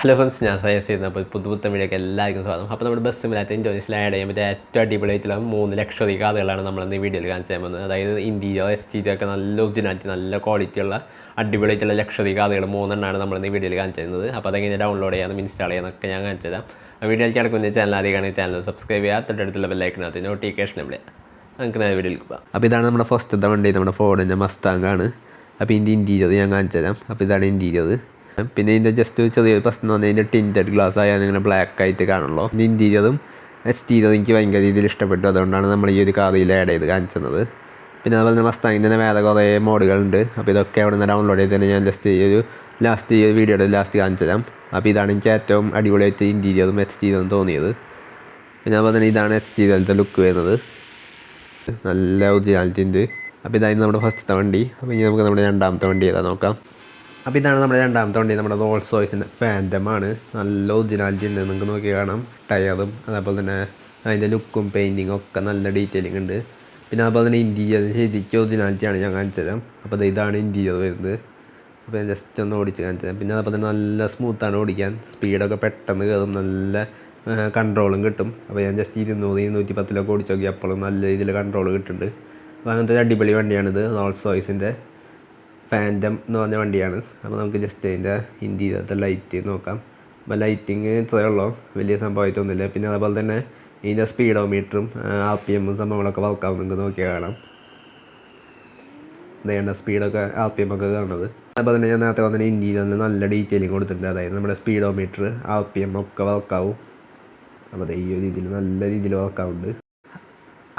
Hello friends, ഞാൻ suggest ചെയ്യുന്നപ്പോൾ പുതുപുത്തൻ വീഡിയോക്ക് എല്ലാവർക്കും സ്വാഗതം. അപ്പോൾ നമ്മുടെ ബസ് സിമുലേറ്റർ ഇൻഡോനേഷ്യയിൽ ആഡ് ചെയ്യാൻ പറ്റിയ ഏറ്റവും അടിപൊളിയായിട്ടുള്ള 3 ലക്ഷറി കാറുകളാണ് നമ്മളിന്ന് ഈ വീഡിയോയിൽ കാണിച്ചു തരാൻ പോകുന്നത്. അതായത് ഇൻറ്റീരിയർ എക്സ്റ്റീരിയർ ഒക്കെ നല്ല ഒറിജിനാലിറ്റി, നല്ല ക്വാളിറ്റിയുള്ള അടിപൊളിയായിട്ടുള്ള ലക്ഷറി കാറുകൾ 3 നമ്മളിന്ന് ഈ വീഡിയോയിൽ കാണിച്ചു തരുന്നത്. അപ്പോൾ അതെങ്ങനെ ഡൗൺലോഡ് ചെയ്യാനും ഇൻസ്റ്റാൾ ചെയ്യാനൊക്കെ ഞാൻ കാണിച്ചു തരാം. ആ വീഡിയോയിലേക്ക് കിടക്കുന്ന ചാനൽ ആദ്യമാണ്, ചാനൽ സബ്സ്ക്രൈബ് ചെയ്യുക, തൊട്ടടുത്തുള്ള ബെല്ലൈക്കനകത്ത് നോട്ടിഫിക്കേഷൻ വിളിക്കുക. നമുക്ക് നേരെ വീഡിയോയിലേക്ക് പോകാം. അപ്പോൾ ഇതാണ് നമ്മുടെ ഫസ്റ്റത്തെ വണ്ടി, നമ്മുടെ ഫോർഡിൻ്റെ മസ്താങ് ആണ്. അപ്പോൾ ഇതിൻ്റെ ഇൻറ്റീരിയർ ഞാൻ കാണിച്ചു തരാം. അപ്പോൾ ഇതാണ് ഇൻറ്റീരിയർ. പിന്നെ ഇതിൻ്റെ ജസ്റ്റ് ചെറിയൊരു പ്രശ്നം എന്ന് പറഞ്ഞാൽ ഇതിൻ്റെ ടിൻറ്റഡ് ഗ്ലാസ് ആയാൽ ഇങ്ങനെ ബ്ലാക്ക് ആയിട്ട് കാണുള്ളൂ. ഇതിൻ്റെ ഇൻറ്റീരിയറും എക്സ്റ്റീരിയറും എനിക്ക് ഭയങ്കര രീതിയിൽ ഇഷ്ടപ്പെട്ടു. അതുകൊണ്ടാണ് നമ്മൾ ഈ ഒരു കാറിൽ ആഡ് ചെയ്ത് കാണിച്ചത്. പിന്നെ അതുപോലെ തന്നെ മസ്താങ്ങിൻ്റെ തന്നെ വേറെ കുറേ മോഡുകളുണ്ട്. അപ്പോൾ ഇതൊക്കെ അവിടെ നിന്ന് ഡൗൺലോഡ് ചെയ്ത് തന്നെ ഞാൻ ജസ്റ്റ് ഈ വീഡിയോയുടെ ലാസ്റ്റ് കാണിച്ചു തരാം. അപ്പോൾ ഇതാണ് എനിക്ക് ഏറ്റവും അടിപൊളിയായിട്ട് ഇൻറ്റീരിയറും എക്സ്റ്റീരിയറും തോന്നിയത്. പിന്നെ അതുപോലെ തന്നെ ഇതാണ് എക്സ്റ്റീരിയറിൻ്റെ ലുക്ക് വരുന്നത്, നല്ല ഒറിജിനാലിറ്റി ഉണ്ട്. അപ്പോൾ ഇതായിരുന്നു നമ്മുടെ ഫസ്റ്റത്തെ വണ്ടി. അപ്പോൾ ഇനി നമുക്ക് നമ്മുടെ രണ്ടാമത്തെ വണ്ടി ഏതാ നോക്കാം. അപ്പോൾ ഇതാണ് നമ്മുടെ രണ്ടാമത്തെ വണ്ടി, നമ്മുടെ റോൾസ് റോയ്സിൻ്റെ ഫാൻറ്റമാണ്. നല്ല ഒറിജിനാലിറ്റി ഉണ്ട്, നിങ്ങൾക്ക് നോക്കി കാണാം. ടയറും അതേപോലെ തന്നെ അതിൻ്റെ ലുക്കും പെയിൻറ്റിങ്ങും ഒക്കെ നല്ല ഡീറ്റെയിലിംഗ് ഉണ്ട്. പിന്നെ അതുപോലെ തന്നെ ഇൻറ്റീരിയർ ശരിക്കും ഒറിജിനാലിറ്റിയാണ് ഞാൻ കാണിച്ചു തരാം. അപ്പോൾ ഇതാണ് ഇൻറ്റീരിയർ വരുന്നത്. അപ്പോൾ ഞാൻ ജസ്റ്റ് ഒന്ന് ഓടിച്ച് കാണിച്ചു തരാം. പിന്നെ അതുപോലെ തന്നെ നല്ല സ്മൂത്താണ് ഓടിക്കാൻ, സ്പീഡൊക്കെ പെട്ടെന്ന് കയറും, നല്ല കൺട്രോളും കിട്ടും. അപ്പോൾ ഞാൻ ജസ്റ്റ് 200-210 ഓടിച്ച് നോക്കി, അപ്പോഴും നല്ല രീതിയിൽ കൺട്രോൾ കിട്ടുന്നുണ്ട്. അപ്പോൾ അങ്ങനത്തെ ഒരു അടിപൊളി വണ്ടിയാണിത്, റോൾസ് റോയ്സിൻ്റെ ഫാൻറ്റം എന്ന് പറഞ്ഞ വണ്ടിയാണ്. അപ്പോൾ നമുക്ക് ജസ്റ്റ് അതിൻ്റെ ഇൻറ്റീരിയറത്തെ ലൈറ്റ് നോക്കാം. അപ്പോൾ ലൈറ്റിങ് ഇത്രയേ ഉള്ളൂ, വലിയ സംഭവമായിട്ടൊന്നുമില്ല. പിന്നെ അതുപോലെ തന്നെ ഇതിൻ്റെ സ്പീഡോമീറ്ററും RPM സംഭവങ്ങളൊക്കെ വർക്കാവും, നിങ്ങൾക്ക് നോക്കിയാൽ കാണാം. ഇതേണ്ട സ്പീഡൊക്കെ RPM ഒക്കെ കാണുന്നത്. അതുപോലെ തന്നെ ഞാൻ നേരത്തെ പറഞ്ഞ ഇൻറ്റീരിയറിൽ നല്ല ഡീറ്റെയിലിംഗ് കൊടുത്തിട്ടുണ്ട്. അതായത് നമ്മുടെ സ്പീഡോമീറ്റർ RPM ഒക്കെ വർക്കാവും. അപ്പോൾ ഈ ഒരു രീതിയിൽ നല്ല രീതിയിൽ വർക്കാവുന്നുണ്ട്.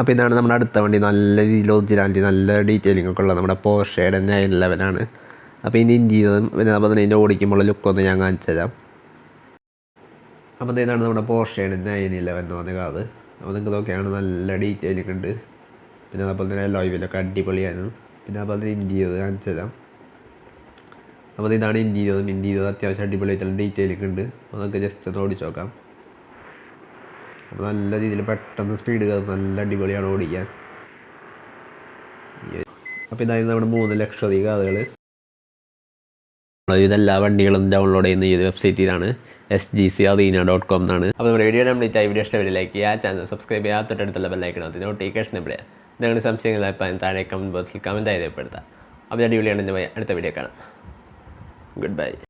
അപ്പോൾ ഇതാണ് നമ്മുടെ അടുത്ത വണ്ടി, നല്ല രീതിയിൽ ഒറിജിനാലിറ്റി, നല്ല ഡീറ്റെയിലിംഗ് ഒക്കെ ഉള്ള നമ്മുടെ പോർഷയുടെ 911 അപ്പോൾ ഇതിൻ്റെ ഇൻറ്റീരിയറും പിന്നെ അതുപോലെ തന്നെ ഇതിൻ്റെ ഓടിക്കുമ്പോൾ ലുക്കൊന്ന് ഞാൻ കാണിച്ചു തരാം. അപ്പോൾ ഇതാണ് നമ്മുടെ പോർഷയുടെ 911 എന്ന് പറഞ്ഞ കാറ്. അപ്പോൾ നിങ്ങൾക്ക് നോക്കിയാണ് നല്ല ഡീറ്റെയിലിംഗ് ഉണ്ട്. പിന്നെ അതുപോലെ തന്നെ ലോയിലൊക്കെ അടിപൊളിയാണ്. പിന്നെ അതുപോലെ തന്നെ ഇൻറ്റീരിയർ കാണിച്ചു തരാം. അപ്പോൾ ഇതാണ് ഇൻറ്റീരിയർ അത്യാവശ്യം അടിപൊളിയായിട്ടുള്ള ഡീറ്റെയിലിംഗ് ഉണ്ട്. അപ്പോൾ നമുക്ക് ജസ്റ്റ് ഒന്ന് ഓടിച്ച് നോക്കാം. അപ്പോൾ നല്ല രീതിയിൽ പെട്ടെന്ന് സ്പീഡ് കയറും, നല്ല അടിപൊളിയാണ് ഓടിക്കാൻ. അപ്പോൾ ഇതായിരുന്നു നമ്മുടെ 3 ലക്ഷറി കാറുകൾ. ഇതെല്ലാ വണ്ടികളും ഡൗൺലോഡ് ചെയ്യുന്ന ഈ ഒരു വെബ്സൈറ്റിലാണ്, sgcarena.com എന്നാണ്. അപ്പോൾ നമ്മുടെ വീഡിയോ കംപ്ലീറ്റ് ആയി. വീഡിയോ ഇഷ്ടമായി ലൈക്ക് ചെയ്യുക, ചാനൽ സബ്സ്ക്രൈബ് ചെയ്യുക, തൊട്ടടുത്തുള്ള ബെല്ലൈക്കനകത്ത് നോട്ടിഫിക്കേഷൻ വിളിക്കുക. നിങ്ങളുടെ സംശയങ്ങളായി താഴെ കമൻറ്റ് ബോക്സിൽ കമൻറ്റ് രേഖപ്പെടുത്താം. അപ്പോൾ അടിപൊളിയാണ്. അടുത്ത വീഡിയോ കാണാം. Good bye.